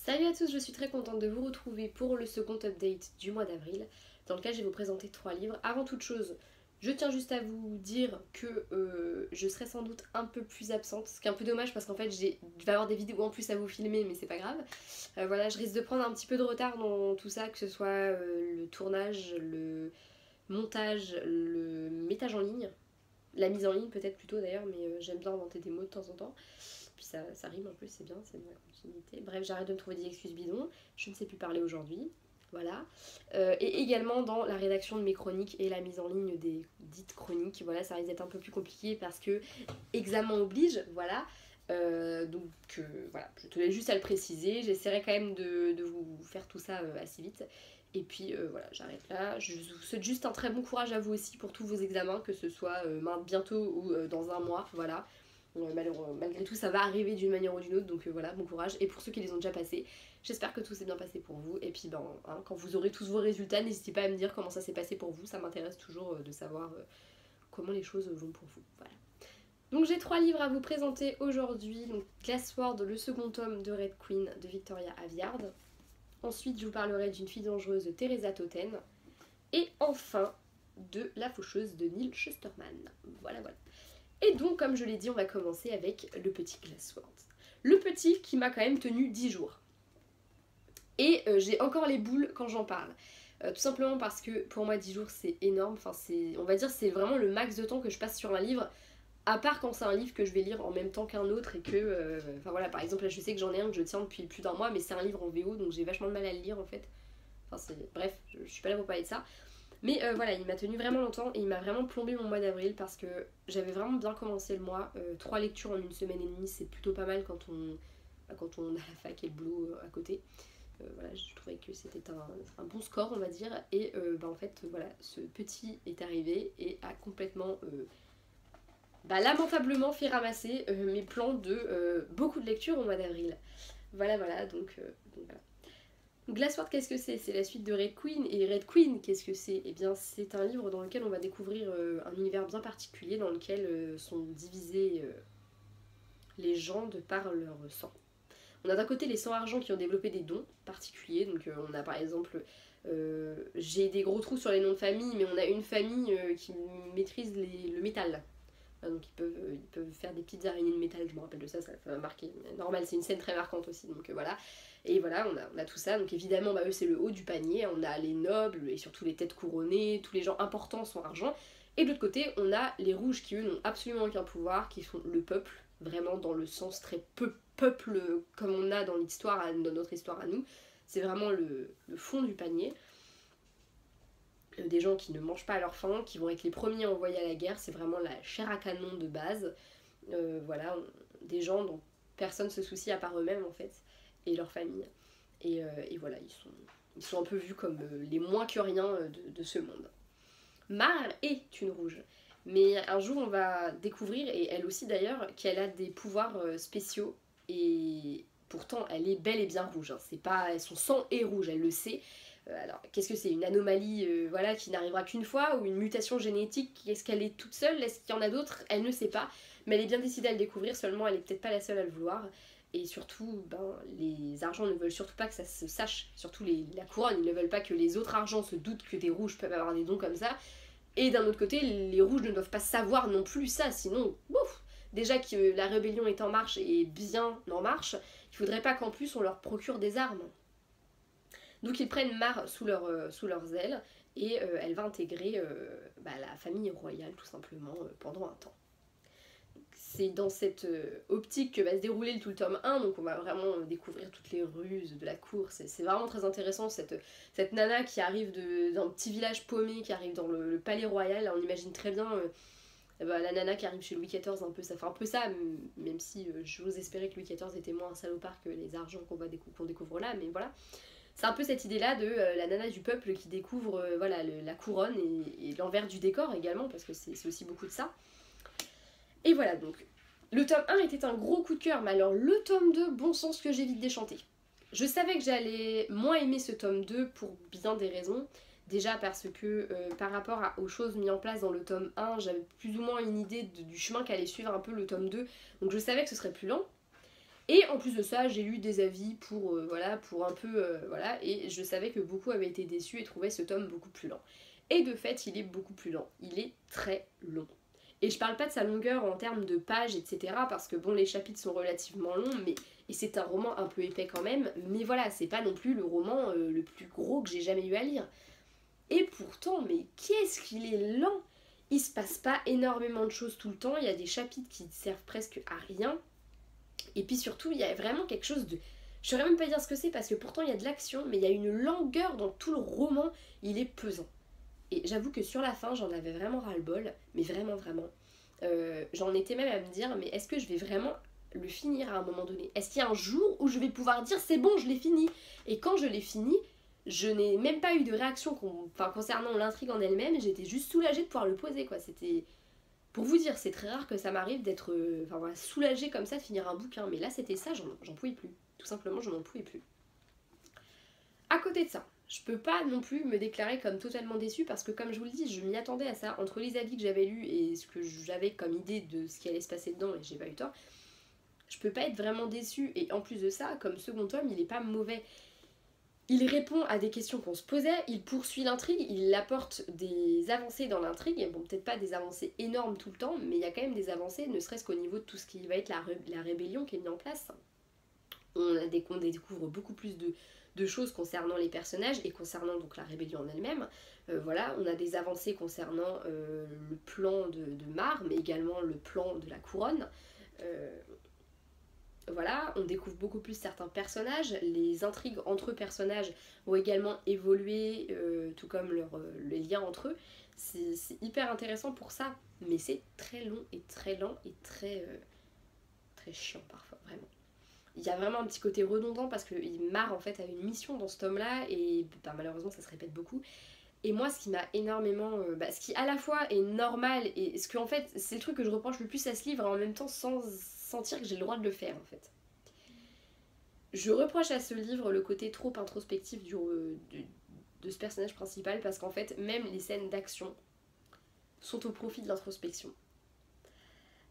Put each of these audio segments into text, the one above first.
Salut à tous, je suis très contente de vous retrouver pour le second update du mois d'avril, dans lequel je vais vous présenter 3 livres. Avant toute chose, je tiens juste à vous dire que je serai sans doute un peu plus absente, ce qui est un peu dommage parce qu'en fait je vais avoir des vidéos en plus à vous filmer, mais c'est pas grave. Voilà, je risque de prendre un petit peu de retard dans tout ça, que ce soit le tournage, le montage, le mettage en ligne, la mise en ligne peut-être plutôt d'ailleurs, mais j'aime bien inventer des mots de temps en temps. Puis ça rime en plus, c'est bien, c'est de la continuité. Bref, j'arrête de me trouver des excuses bidons, je ne sais plus parler aujourd'hui. Voilà. Et également dans la rédaction de mes chroniques et la mise en ligne des dites chroniques, voilà, ça risque d'être un peu plus compliqué parce que examen oblige, voilà. Voilà, je tenais juste à le préciser, j'essaierai quand même de vous faire tout ça assez vite. Et puis voilà, j'arrête là. Je vous souhaite juste un très bon courage à vous aussi pour tous vos examens, que ce soit bientôt ou dans un mois, voilà. Malgré tout, ça va arriver d'une manière ou d'une autre, donc voilà, bon courage. Et pour ceux qui les ont déjà passés, j'espère que tout s'est bien passé pour vous. Et puis, quand vous aurez tous vos résultats, n'hésitez pas à me dire comment ça s'est passé pour vous. Ça m'intéresse toujours de savoir comment les choses vont pour vous. Voilà. Donc j'ai 3 livres à vous présenter aujourd'hui. Donc Glassword, le second tome de Red Queen de Victoria Aveyard. Ensuite, je vous parlerai d'une fille dangereuse de Teresa Totten. Et enfin, de La faucheuse de Neil Shusterman. Voilà, voilà. Et donc, comme je l'ai dit, on va commencer avec le petit Glassword. Le petit qui m'a quand même tenu 10 jours. Et j'ai encore les boules quand j'en parle. Tout simplement parce que pour moi 10 jours c'est énorme. Enfin, on va dire c'est vraiment le max de temps que je passe sur un livre. À part quand c'est un livre que je vais lire en même temps qu'un autre et que... Enfin voilà, par exemple là je sais que j'en ai un que je tiens depuis plus d'un mois, mais c'est un livre en VO donc j'ai vachement de mal à le lire en fait. Enfin bref, je suis pas là pour parler de ça. Mais voilà, il m'a tenu vraiment longtemps et il m'a vraiment plombé mon mois d'avril parce que j'avais vraiment bien commencé le mois. 3 lectures en une semaine et demie, c'est plutôt pas mal quand on a la fac et le boulot à côté. Voilà, je trouvais que c'était un bon score, on va dire. Et en fait, voilà, ce petit est arrivé et a complètement, lamentablement fait ramasser mes plans de beaucoup de lectures au mois d'avril. Voilà, voilà, donc voilà. Glassword, qu'est-ce que c'est? C'est la suite de Red Queen. Et Red Queen, qu'est-ce que c'est? Eh bien, c'est un livre dans lequel on va découvrir un univers bien particulier dans lequel sont divisés les gens de par leur sang. On a d'un côté les sans-argent qui ont développé des dons particuliers. Donc, on a par exemple... j'ai des gros trous sur les noms de famille, mais on a une famille qui maîtrise le métal. Donc ils peuvent faire des petites araignées de métal, je me rappelle de ça, ça m'a marqué. Normal, c'est une scène très marquante aussi, donc voilà. Et voilà, on a tout ça, donc évidemment, eux c'est le haut du panier, on a les nobles et surtout les têtes couronnées, tous les gens importants sont argent. Et de l'autre côté, on a les rouges qui eux n'ont absolument aucun pouvoir, qui sont le peuple, vraiment dans le sens très peu peuple comme on a dans l'histoire, dans notre histoire à nous. C'est vraiment le fond du panier. Des gens qui ne mangent pas à leur faim, qui vont être les premiers envoyés à la guerre, c'est vraiment la chair à canon de base. Voilà, des gens dont personne ne se soucie à part eux-mêmes en fait, et leur famille. Et voilà, ils sont un peu vus comme les moins que rien de ce monde. Mar est une rouge, mais un jour on va découvrir, et elle aussi d'ailleurs, qu'elle a des pouvoirs spéciaux, et pourtant elle est bel et bien rouge, hein. C'est pas, son sang est rouge, elle le sait. Alors, qu'est-ce que c'est? Une anomalie voilà, qui n'arrivera qu'une fois ou une mutation génétique? Est-ce qu'elle est toute seule? Est-ce qu'il y en a d'autres? Elle ne sait pas, mais elle est bien décidée à le découvrir, seulement elle est peut-être pas la seule à le vouloir. Et surtout, les argents ne veulent surtout pas que ça se sache, surtout la couronne, ils ne veulent pas que les autres argents se doutent que des rouges peuvent avoir des dons comme ça. Et d'un autre côté, les rouges ne doivent pas savoir non plus ça, sinon, bouf! Déjà que la rébellion est en marche et bien en marche, il faudrait pas qu'en plus on leur procure des armes. Donc ils prennent Mar sous leurs ailes et elle va intégrer la famille royale tout simplement pendant un temps. C'est dans cette optique que va se dérouler tout le tome 1, donc on va vraiment découvrir toutes les ruses de la cour. C'est vraiment très intéressant, cette nana qui arrive d'un petit village paumé, qui arrive dans le palais royal. On imagine très bien la nana qui arrive chez Louis XIV, un peu, ça fait un peu ça, même si j'ose espérer que Louis XIV était moins un salopard que les argents qu'on découvre là, mais voilà. C'est un peu cette idée-là de la nana du peuple qui découvre voilà, la couronne et l'envers du décor également, parce que c'est aussi beaucoup de ça. Et voilà, donc, le tome 1 était un gros coup de cœur, mais alors le tome 2, bon sens que j'ai vite déchanté. Je savais que j'allais moins aimer ce tome 2 pour bien des raisons. Déjà parce que par rapport aux choses mises en place dans le tome 1, j'avais plus ou moins une idée du chemin qu'allait suivre un peu le tome 2, donc je savais que ce serait plus lent. Et en plus de ça, j'ai lu des avis pour, voilà, pour un peu, voilà, et je savais que beaucoup avaient été déçus et trouvaient ce tome beaucoup plus lent. Et de fait, il est beaucoup plus lent. Il est très long. Et je parle pas de sa longueur en termes de pages, etc. Parce que bon, les chapitres sont relativement longs, mais et c'est un roman un peu épais quand même. Mais voilà, c'est pas non plus le roman le plus gros que j'ai jamais eu à lire. Et pourtant, mais qu'est-ce qu'il est lent! Il se passe pas énormément de choses tout le temps. Il y a des chapitres qui ne servent presque à rien. Et puis surtout, il y a vraiment quelque chose de... Je saurais même pas dire ce que c'est parce que pourtant il y a de l'action, mais il y a une langueur dans tout le roman, il est pesant. Et j'avoue que sur la fin, j'en avais vraiment ras-le-bol, mais vraiment, vraiment. J'en étais même à me dire, mais est-ce que je vais vraiment le finir à un moment donné? Est-ce qu'il y a un jour où je vais pouvoir dire, c'est bon, je l'ai fini? Et quand je l'ai fini, je n'ai même pas eu de réaction concernant l'intrigue en elle-même, j'étais juste soulagée de pouvoir le poser, quoi. C'était... Pour vous dire, c'est très rare que ça m'arrive d'être voilà, soulagée comme ça de finir un bouquin, mais là c'était ça, j'en pouvais plus. Tout simplement, je n'en pouvais plus. À côté de ça, je peux pas non plus me déclarer comme totalement déçue parce que comme je vous le dis, je m'y attendais à ça. Entre les avis que j'avais lus et ce que j'avais comme idée de ce qui allait se passer dedans, et j'ai pas eu tort, je peux pas être vraiment déçue. Et en plus de ça, comme second tome, il est pas mauvais. Il répond à des questions qu'on se posait, il poursuit l'intrigue, il apporte des avancées dans l'intrigue, bon peut-être pas des avancées énormes tout le temps, mais il y a quand même des avancées, ne serait-ce qu'au niveau de tout ce qui va être la rébellion qui est mise en place. On découvre beaucoup plus de choses concernant les personnages et concernant donc la rébellion en elle-même. Voilà, on a des avancées concernant le plan de Mar, mais également le plan de la couronne. Voilà, on découvre beaucoup plus certains personnages, les intrigues entre personnages vont également évoluer, tout comme les liens entre eux. C'est hyper intéressant pour ça, mais c'est très long et très lent et très chiant parfois, vraiment. Il y a vraiment un petit côté redondant parce que Mar en fait a une mission dans ce tome-là et bah, malheureusement ça se répète beaucoup. Et moi, ce qui m'a énormément... ce qui à la fois est normal et ce que en fait, c'est le truc que je reproche le plus à ce livre en même temps sans sentir que j'ai le droit de le faire en fait. Je reproche à ce livre le côté trop introspectif de ce personnage principal parce qu'en fait, même les scènes d'action sont au profit de l'introspection.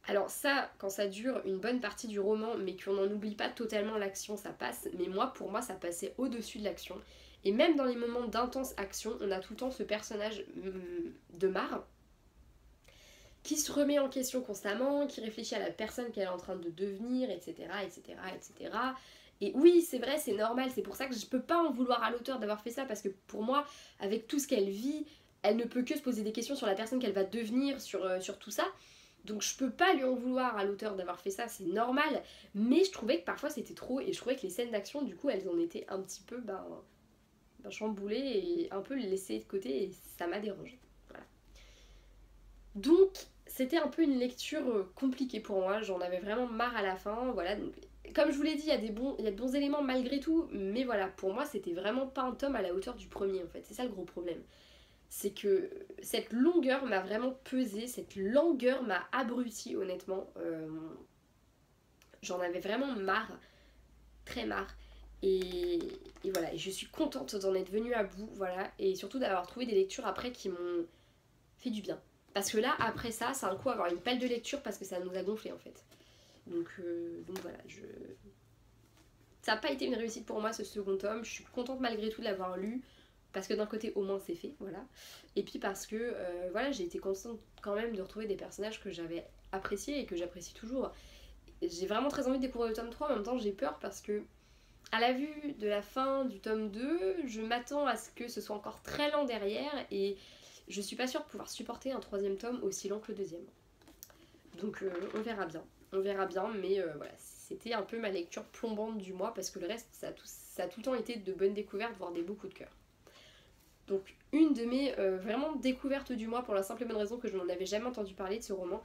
Alors ça, quand ça dure une bonne partie du roman, mais qu'on n'en oublie pas totalement l'action, ça passe. Mais moi, pour moi, ça passait au-dessus de l'action. Et même dans les moments d'intense action, on a tout le temps ce personnage de Mar qui se remet en question constamment, qui réfléchit à la personne qu'elle est en train de devenir, etc., etc., etc. Et oui, c'est vrai, c'est normal, c'est pour ça que je peux pas en vouloir à l'auteur d'avoir fait ça, parce que pour moi, avec tout ce qu'elle vit, elle ne peut que se poser des questions sur la personne qu'elle va devenir, sur tout ça. Donc je peux pas lui en vouloir à l'auteur d'avoir fait ça, c'est normal, mais je trouvais que parfois c'était trop, et je trouvais que les scènes d'action, du coup, elles en étaient un petit peu chamboulées et un peu laissées de côté, et ça m'a dérangée. Voilà. Donc c'était un peu une lecture compliquée pour moi, j'en avais vraiment marre à la fin, voilà. Donc, comme je vous l'ai dit, il y a de bons éléments malgré tout, mais voilà, pour moi c'était vraiment pas un tome à la hauteur du premier en fait, c'est ça le gros problème. C'est que cette longueur m'a vraiment pesé, cette longueur m'a abruti honnêtement. J'en avais vraiment marre, très marre. Et voilà, et je suis contente d'en être venue à bout, voilà, et surtout d'avoir trouvé des lectures après qui m'ont fait du bien. Parce que là, après ça, c'est un coup avoir une pelle de lecture parce que ça nous a gonflé en fait. Donc voilà, ça n'a pas été une réussite pour moi ce second tome, je suis contente malgré tout de l'avoir lu. Parce que d'un côté au moins c'est fait, voilà. Et puis parce que voilà, j'ai été contente quand même de retrouver des personnages que j'avais appréciés et que j'apprécie toujours. J'ai vraiment très envie de découvrir le tome 3, en même temps j'ai peur parce que à la vue de la fin du tome 2, je m'attends à ce que ce soit encore très lent derrière et je suis pas sûre de pouvoir supporter un troisième tome aussi lent que le deuxième. Donc on verra bien, mais voilà, c'était un peu ma lecture plombante du mois parce que le reste ça a tout le temps été de bonnes découvertes, voire des beaux coups de cœur. Donc une de mes vraiment découvertes du mois pour la simple et bonne raison que je n'en avais jamais entendu parler de ce roman.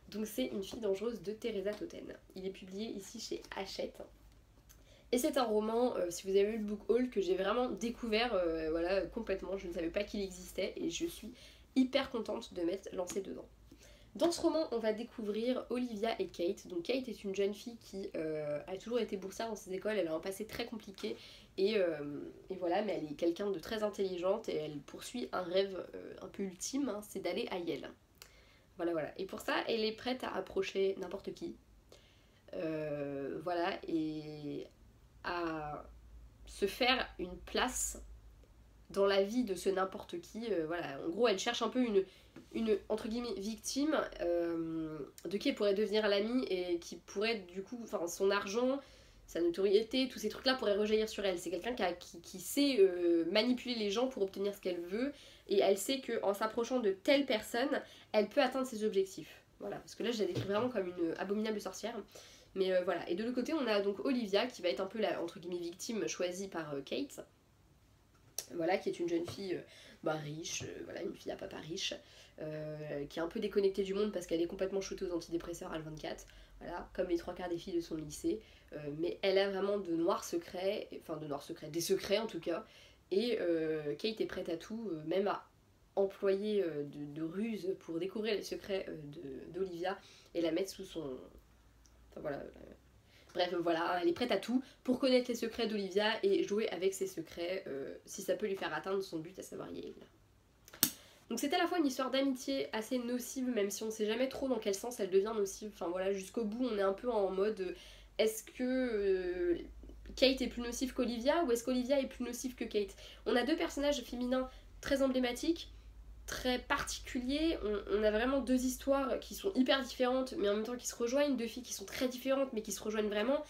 Donc c'est Une fille dangereuse de Teresa Toten. Il est publié ici chez Hachette. Et c'est un roman, si vous avez vu le book haul, que j'ai vraiment découvert voilà, complètement. Je ne savais pas qu'il existait et je suis hyper contente de m'être lancée dedans. Dans ce roman, on va découvrir Olivia et Kate. Donc Kate est une jeune fille qui a toujours été boursière dans ses écoles, elle a un passé très compliqué et voilà, mais elle est quelqu'un de très intelligente et elle poursuit un rêve un peu ultime, hein, c'est d'aller à Yale. Voilà. Et pour ça, elle est prête à approcher n'importe qui. voilà, et à se faire une place dans la vie de ce n'importe qui. Voilà, en gros, elle cherche un peu une entre guillemets victime de qui elle pourrait devenir l'amie et qui pourrait du coup, enfin son argent, sa notoriété, tous ces trucs là pourraient rejaillir sur elle. C'est quelqu'un qui sait manipuler les gens pour obtenir ce qu'elle veut, et elle sait qu'en s'approchant de telle personne, elle peut atteindre ses objectifs. Voilà, parce que là je la décris vraiment comme une abominable sorcière. Mais voilà, et de l'autre côté on a donc Olivia qui va être un peu la entre guillemets victime choisie par Kate. Voilà, qui est une jeune fille riche, voilà, une fille à papa riche, qui est un peu déconnectée du monde parce qu'elle est complètement shootée aux antidépresseurs H24, voilà, comme les trois quarts des filles de son lycée, mais elle a vraiment de noirs secrets, enfin de noirs secrets, des secrets en tout cas, et Kate est prête à tout, même à employer de ruses pour découvrir les secrets d'Olivia et la mettre sous son... Enfin voilà, bref, voilà, elle est prête à tout pour connaître les secrets d'Olivia et jouer avec ses secrets si ça peut lui faire atteindre son but, à savoir Yale. Donc c'est à la fois une histoire d'amitié assez nocive, même si on sait jamais trop dans quel sens elle devient nocive. Enfin voilà, jusqu'au bout on est un peu en mode est-ce que Kate est plus nocive qu'Olivia ou est-ce qu'Olivia est plus nocive que Kate? On a deux personnages féminins très emblématiques, très particulier, on a vraiment deux histoires qui sont hyper différentes mais en même temps qui se rejoignent, deux filles qui sont très différentes mais qui se rejoignent vraiment.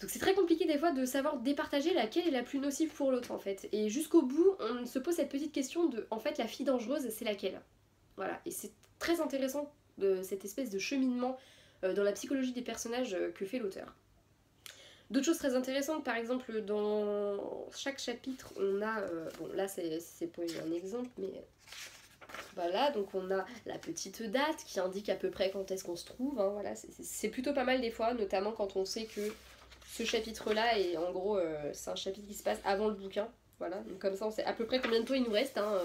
Donc c'est très compliqué des fois de savoir départager laquelle est la plus nocive pour l'autre en fait. Et jusqu'au bout, on se pose cette petite question de en fait la fille dangereuse c'est laquelle. Voilà, et c'est très intéressant de cette espèce de cheminement dans la psychologie des personnages que fait l'auteur. D'autres choses très intéressantes, par exemple dans chaque chapitre on a, bon là c'est pas un exemple mais voilà, donc on a la petite date qui indique à peu près quand est-ce qu'on se trouve, hein, voilà, c'est plutôt pas mal des fois, notamment quand on sait que ce chapitre-là, et en gros, c'est un chapitre qui se passe avant le bouquin, voilà, donc comme ça on sait à peu près combien de temps il nous reste, hein,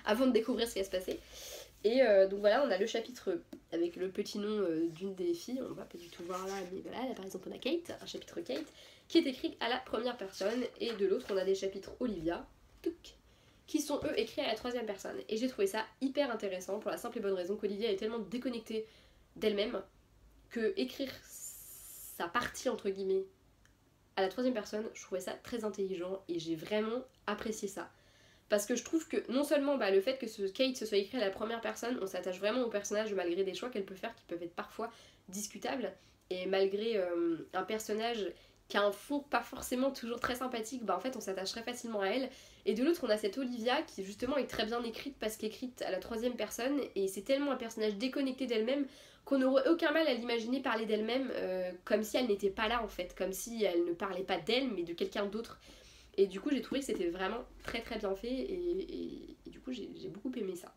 avant de découvrir ce qui va se passer. Et donc voilà, on a le chapitre avec le petit nom d'une des filles, on va pas du tout voir là, mais voilà, là, par exemple on a Kate, un chapitre Kate, qui est écrit à la première personne, et de l'autre on a des chapitres Olivia, qui sont eux écrits à la troisième personne. Et j'ai trouvé ça hyper intéressant pour la simple et bonne raison qu'Olivia est tellement déconnectée d'elle-même que écrire sa partie entre guillemets à la troisième personne, je trouvais ça très intelligent et j'ai vraiment apprécié ça. Parce que je trouve que non seulement le fait que Kate se soit écrit à la première personne, on s'attache vraiment au personnage malgré des choix qu'elle peut faire qui peuvent être parfois discutables, et malgré un personnage qui a un fond pas forcément toujours très sympathique, en fait on s'attache très facilement à elle. Et de l'autre on a cette Olivia qui justement est très bien écrite parce qu'écrite à la troisième personne, et c'est tellement un personnage déconnecté d'elle-même qu'on n'aurait aucun mal à l'imaginer parler d'elle-même comme si elle n'était pas là en fait, comme si elle ne parlait pas d'elle mais de quelqu'un d'autre. Et du coup j'ai trouvé que c'était vraiment très très bien fait et du coup j'ai beaucoup aimé ça.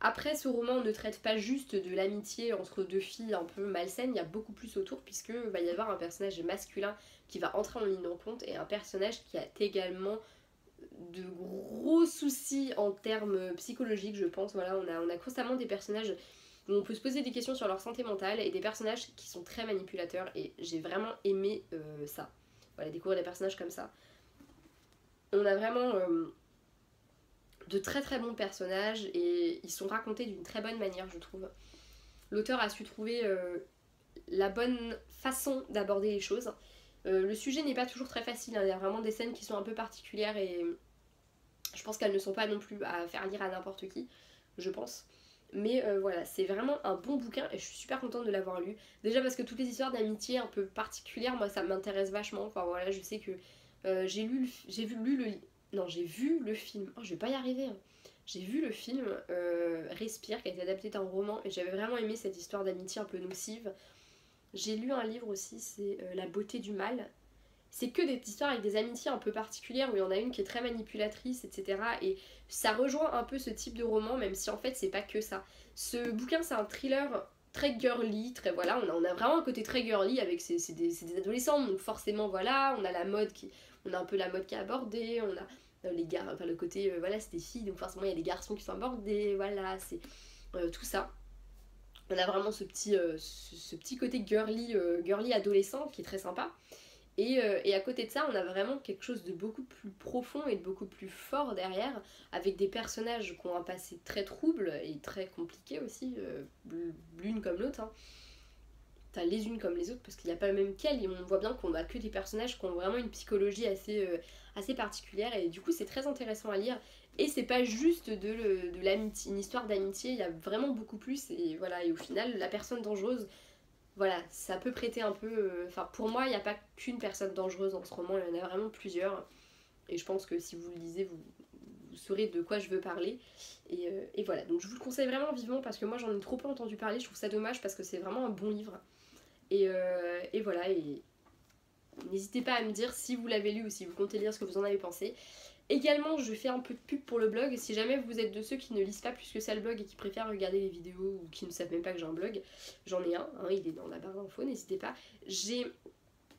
Après ce roman ne traite pas juste de l'amitié entre deux filles un peu malsaines, il y a beaucoup plus autour puisque va y avoir un personnage masculin qui va entrer en ligne de compte et un personnage qui a également de gros soucis en termes psychologiques je pense. Voilà, on a constamment des personnages où on peut se poser des questions sur leur santé mentale et des personnages qui sont très manipulateurs et j'ai vraiment aimé ça. Voilà, découvrir des personnages comme ça. On a vraiment de très très bons personnages et ils sont racontés d'une très bonne manière je trouve. L'auteur a su trouver la bonne façon d'aborder les choses. Le sujet n'est pas toujours très facile, hein. Il y a vraiment des scènes qui sont un peu particulières et je pense qu'elles ne sont pas non plus à faire lire à n'importe qui, je pense. Mais voilà, c'est vraiment un bon bouquin et je suis super contente de l'avoir lu. Déjà parce que toutes les histoires d'amitié un peu particulières, moi ça m'intéresse vachement. Enfin voilà, je sais que j'ai vu le film. Oh, je vais pas y arriver. Hein. J'ai vu le film Respire qui a été adapté d'un roman et j'avais vraiment aimé cette histoire d'amitié un peu nocive. J'ai lu un livre aussi, c'est La beauté du mal. C'est que des histoires avec des amitiés un peu particulières où il y en a une qui est très manipulatrice, etc. Et ça rejoint un peu ce type de roman, même si en fait c'est pas que ça. Ce bouquin c'est un thriller très girly, très voilà, on a vraiment un côté très girly avec c'est des adolescents, donc forcément voilà, on a un peu la mode qui est abordée, on a les gars, enfin le côté voilà c'est des filles, donc forcément il y a des garçons qui sont abordés, voilà, c'est tout ça. On a vraiment ce petit côté girly adolescent qui est très sympa. Et à côté de ça, on a vraiment quelque chose de beaucoup plus profond et de beaucoup plus fort derrière, avec des personnages qui ont un passé très trouble et très compliqué aussi, l'une comme l'autre. Hein. t'as les unes comme les autres parce qu'il n'y a pas le même qu'elle et on voit bien qu'on a que des personnages qui ont vraiment une psychologie assez particulière et du coup c'est très intéressant à lire et c'est pas juste de l'amitié, une histoire d'amitié, il y a vraiment beaucoup plus et voilà et au final la personne dangereuse, voilà, ça peut prêter un peu, enfin pour moi il n'y a pas qu'une personne dangereuse dans ce roman, il y en a vraiment plusieurs et je pense que si vous le lisez vous saurez de quoi je veux parler et voilà, donc je vous le conseille vraiment vivement parce que moi j'en ai trop peu entendu parler, je trouve ça dommage parce que c'est vraiment un bon livre. Et voilà, et n'hésitez pas à me dire si vous l'avez lu ou si vous comptez lire ce que vous en avez pensé. Également, je fais un peu de pub pour le blog. Si jamais vous êtes de ceux qui ne lisent pas plus que ça le blog et qui préfèrent regarder les vidéos ou qui ne savent même pas que j'ai un blog, j'en ai un, hein, il est dans la barre d'infos, n'hésitez pas. J'ai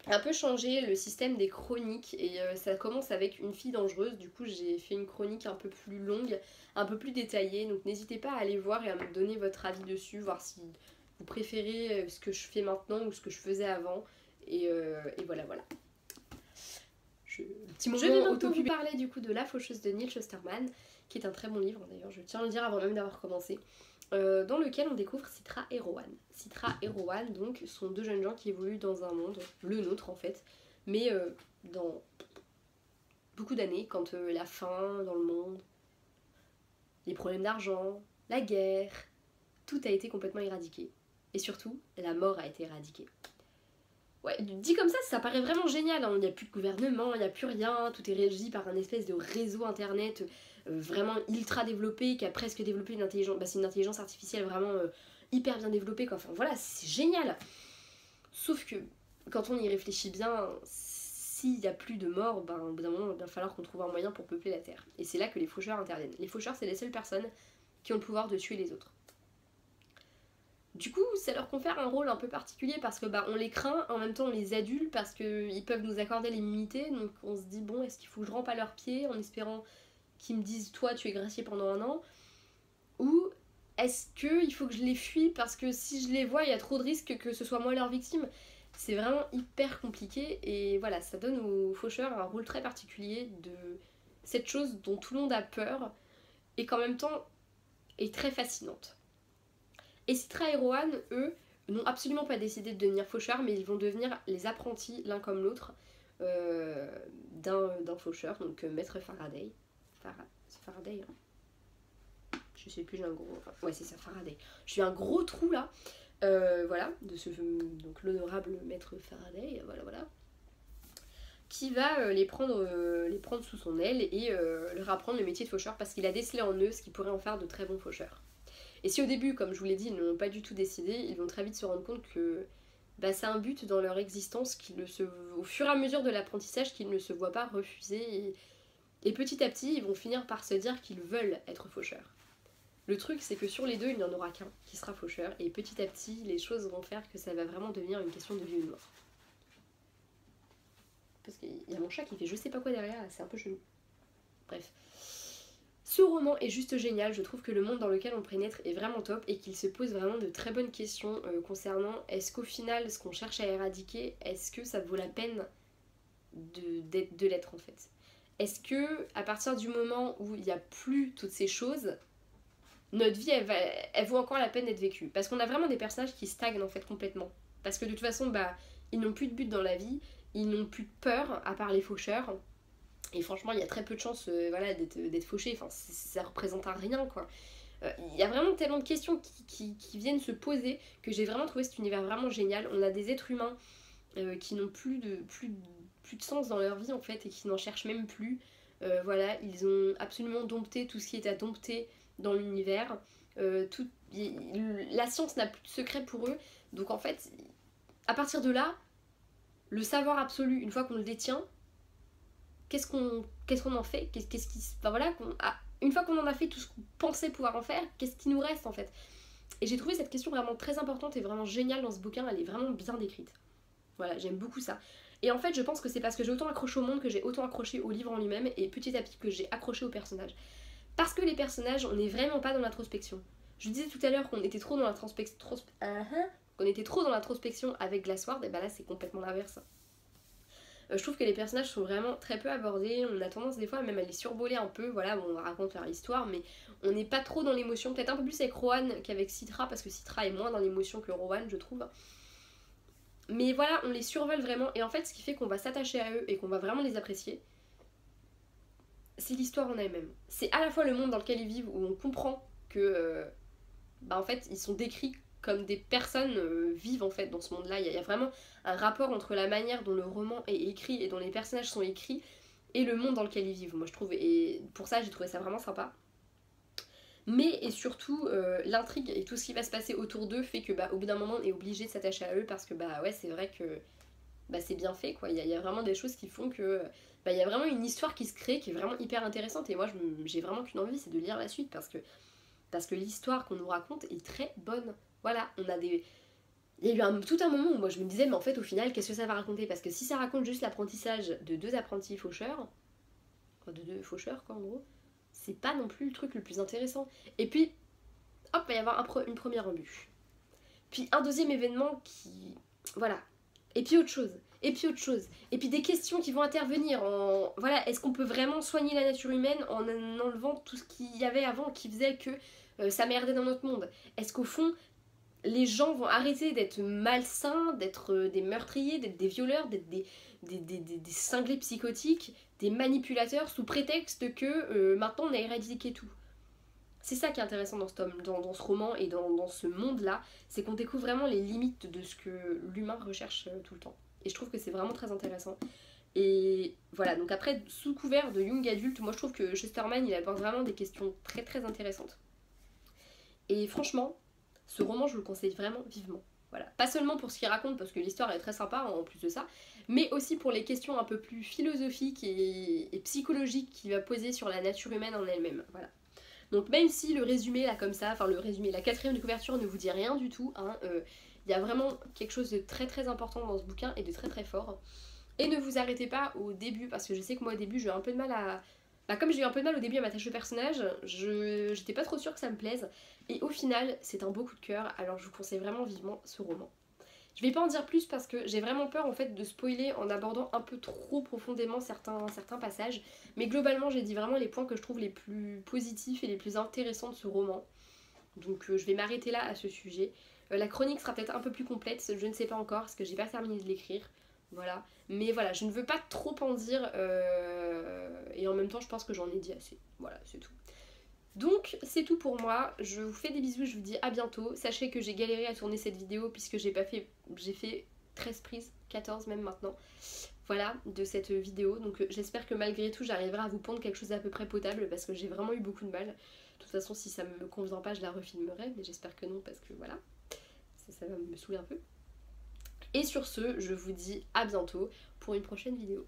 un peu changé le système des chroniques et ça commence avec une fille dangereuse. Du coup, j'ai fait une chronique un peu plus longue, un peu plus détaillée. Donc n'hésitez pas à aller voir et à me donner votre avis dessus, voir si vous préférez ce que je fais maintenant ou ce que je faisais avant. Et voilà. Petit moment auto-pub. Je vais parler du coup de La Faucheuse de Neil Shusterman, qui est un très bon livre d'ailleurs, je tiens à le dire avant même d'avoir commencé, dans lequel on découvre Citra et Rowan. Citra et Rowan donc sont deux jeunes gens qui évoluent dans un monde, le nôtre en fait, mais dans beaucoup d'années, quand la faim dans le monde, les problèmes d'argent, la guerre, tout a été complètement éradiqué. Et surtout, la mort a été éradiquée. Ouais, dit comme ça paraît vraiment génial, hein. Il n'y a plus de gouvernement, il n'y a plus rien, tout est régi par un espèce de réseau internet vraiment ultra développé, qui a presque développé une intelligence, c'est une intelligence artificielle vraiment hyper bien développée, quoi. Enfin voilà, c'est génial. Sauf que, quand on y réfléchit bien, s'il n'y a plus de morts, au bout d'un moment, il va falloir qu'on trouve un moyen pour peupler la Terre. Et c'est là que les faucheurs interviennent. Les faucheurs, c'est les seules personnes qui ont le pouvoir de tuer les autres. Du coup, ça leur confère un rôle un peu particulier parce que on les craint, en même temps on les adule parce qu'ils peuvent nous accorder l'immunité, donc on se dit bon, est-ce qu'il faut que je rampe à leurs pieds en espérant qu'ils me disent toi tu es gracié pendant un an, ou est-ce qu'il faut que je les fuis parce que si je les vois il y a trop de risques que ce soit moi leur victime. C'est vraiment hyper compliqué et voilà, ça donne aux faucheurs un rôle très particulier de cette chose dont tout le monde a peur et qu'en même temps est très fascinante. Et Citra et Rowan, eux, n'ont absolument pas décidé de devenir faucheurs, mais ils vont devenir les apprentis l'un comme l'autre d'un faucheur, donc Maître Faraday. C'est Faraday, hein. Je sais plus, j'ai un gros... Ouais, c'est ça, Faraday. J'ai un gros trou là, voilà, donc l'honorable Maître Faraday, voilà. Qui va les prendre sous son aile et leur apprendre le métier de faucheur parce qu'il a décelé en eux ce qui pourrait en faire de très bons faucheurs. Et si au début, comme je vous l'ai dit, ils n'ont pas du tout décidé, ils vont très vite se rendre compte que c'est un but dans leur existence au fur et à mesure de l'apprentissage qu'ils ne se voient pas refuser. Et petit à petit, ils vont finir par se dire qu'ils veulent être faucheurs. Le truc, c'est que sur les deux, il n'y en aura qu'un qui sera faucheur. Et petit à petit, les choses vont faire que ça va vraiment devenir une question de vie ou de mort. Parce qu'il y a mon chat qui fait je sais pas quoi derrière, c'est un peu chelou. Bref. Ce roman est juste génial, je trouve que le monde dans lequel on pénètre est vraiment top et qu'il se pose vraiment de très bonnes questions concernant est-ce qu'au final ce qu'on cherche à éradiquer, est-ce que ça vaut la peine de l'être en fait. Est-ce que à partir du moment où il n'y a plus toutes ces choses, notre vie elle vaut encore la peine d'être vécue. Parce qu'on a vraiment des personnages qui stagnent en fait complètement. Parce que de toute façon ils n'ont plus de but dans la vie, ils n'ont plus de peur à part les faucheurs. Et franchement, il y a très peu de chances d'être fauché, enfin, ça représente un rien, quoi. Il y a vraiment tellement de questions qui viennent se poser que j'ai vraiment trouvé cet univers vraiment génial. On a des êtres humains qui n'ont plus de sens dans leur vie, en fait, et qui n'en cherchent même plus. Voilà, ils ont absolument dompté tout ce qui est à dompter dans l'univers. La science n'a plus de secret pour eux. Donc, en fait, à partir de là, le savoir absolu, une fois qu'on le détient, qu'est-ce qu'on en fait, une fois qu'on en a fait tout ce qu'on pensait pouvoir en faire, qu'est-ce qui nous reste en fait. Et j'ai trouvé cette question vraiment très importante et vraiment géniale dans ce bouquin, elle est vraiment bien décrite. Voilà, j'aime beaucoup ça. Et en fait, je pense que c'est parce que j'ai autant accroché au monde que j'ai autant accroché au livre en lui-même et petit à petit que j'ai accroché aux personnages. Parce que les personnages, on n'est vraiment pas dans l'introspection. Je disais tout à l'heure qu'on était trop dans l'introspection avec Glassword, et là c'est complètement l'inverse. Je trouve que les personnages sont vraiment très peu abordés, on a tendance des fois même à les survoler un peu, voilà, on raconte leur histoire, mais on n'est pas trop dans l'émotion, peut-être un peu plus avec Rowan qu'avec Citra, parce que Citra est moins dans l'émotion que Rowan, je trouve. Mais voilà, on les survole vraiment, et en fait ce qui fait qu'on va s'attacher à eux et qu'on va vraiment les apprécier, c'est l'histoire en elle-même. C'est à la fois le monde dans lequel ils vivent, où on comprend que bah en fait ils sont décrits comme des personnes vivent en fait dans ce monde-là. Il y a vraiment un rapport entre la manière dont le roman est écrit et dont les personnages sont écrits et le monde dans lequel ils vivent, moi je trouve, et pour ça j'ai trouvé ça vraiment sympa. Mais et surtout l'intrigue et tout ce qui va se passer autour d'eux fait que bah au bout d'un moment on est obligé de s'attacher à eux, parce que bah ouais c'est vrai que bah c'est bien fait quoi, il y a vraiment des choses qui font que bah il y a vraiment une histoire qui se crée qui est vraiment hyper intéressante, et moi j'ai vraiment qu'une envie, c'est de lire la suite, parce que l'histoire qu'on nous raconte est très bonne. Voilà, on a des... Il y a eu tout un moment où moi je me disais mais en fait au final qu'est-ce que ça va raconter, parce que si ça raconte juste l'apprentissage de deux apprentis faucheurs, enfin de deux faucheurs quoi en gros, c'est pas non plus le truc le plus intéressant. Et puis hop, il va y avoir une première embûche. Puis un deuxième événement qui... Voilà. Et puis autre chose. Et puis autre chose. Et puis des questions qui vont intervenir en... Voilà, est-ce qu'on peut vraiment soigner la nature humaine en enlevant tout ce qu'il y avait avant qui faisait que ça merdait dans notre monde? Est-ce qu'au fond, les gens vont arrêter d'être malsains, d'être des meurtriers, d'être des violeurs, d'être des cinglés psychotiques, des manipulateurs, sous prétexte que maintenant on a éradiqué tout? C'est ça qui est intéressant dans ce tome, dans ce roman et dans ce monde-là, c'est qu'on découvre vraiment les limites de ce que l'humain recherche tout le temps. Et je trouve que c'est vraiment très intéressant. Et voilà, donc après, sous couvert de young adulte, moi je trouve que Chesterman, il aborde vraiment des questions très très intéressantes. Et franchement, ce roman, je vous le conseille vraiment vivement. Voilà. Pas seulement pour ce qu'il raconte, parce que l'histoire est très sympa en plus de ça, mais aussi pour les questions un peu plus philosophiques et psychologiques qu'il va poser sur la nature humaine en elle-même. Voilà. Donc même si le résumé là comme ça, enfin le résumé, la quatrième de couverture ne vous dit rien du tout, hein, y a vraiment quelque chose de très très important dans ce bouquin et de très très fort. Et ne vous arrêtez pas au début, parce que je sais que moi au début j'ai eu un peu de mal à... Bah, comme j'ai eu un peu de mal au début à m'attacher au personnage, j'étais pas trop sûre que ça me plaise. Et au final, c'est un beau coup de cœur, alors je vous conseille vraiment vivement ce roman. Je vais pas en dire plus parce que j'ai vraiment peur en fait de spoiler en abordant un peu trop profondément certains passages. Mais globalement j'ai dit vraiment les points que je trouve les plus positifs et les plus intéressants de ce roman. Donc je vais m'arrêter là à ce sujet. La chronique sera peut-être un peu plus complète, je ne sais pas encore parce que j'ai pas terminé de l'écrire. Voilà. Mais voilà, je ne veux pas trop en dire et en même temps je pense que j'en ai dit assez. Voilà, c'est tout. Donc c'est tout pour moi, je vous fais des bisous, je vous dis à bientôt. Sachez que j'ai galéré à tourner cette vidéo puisque j'ai fait 13 prises, 14 même maintenant, voilà, de cette vidéo. Donc j'espère que malgré tout j'arriverai à vous pondre quelque chose d'à peu près potable parce que j'ai vraiment eu beaucoup de mal. De toute façon si ça me convient pas je la refilmerai, mais j'espère que non parce que voilà, ça va me saouler un peu. Et sur ce, je vous dis à bientôt pour une prochaine vidéo.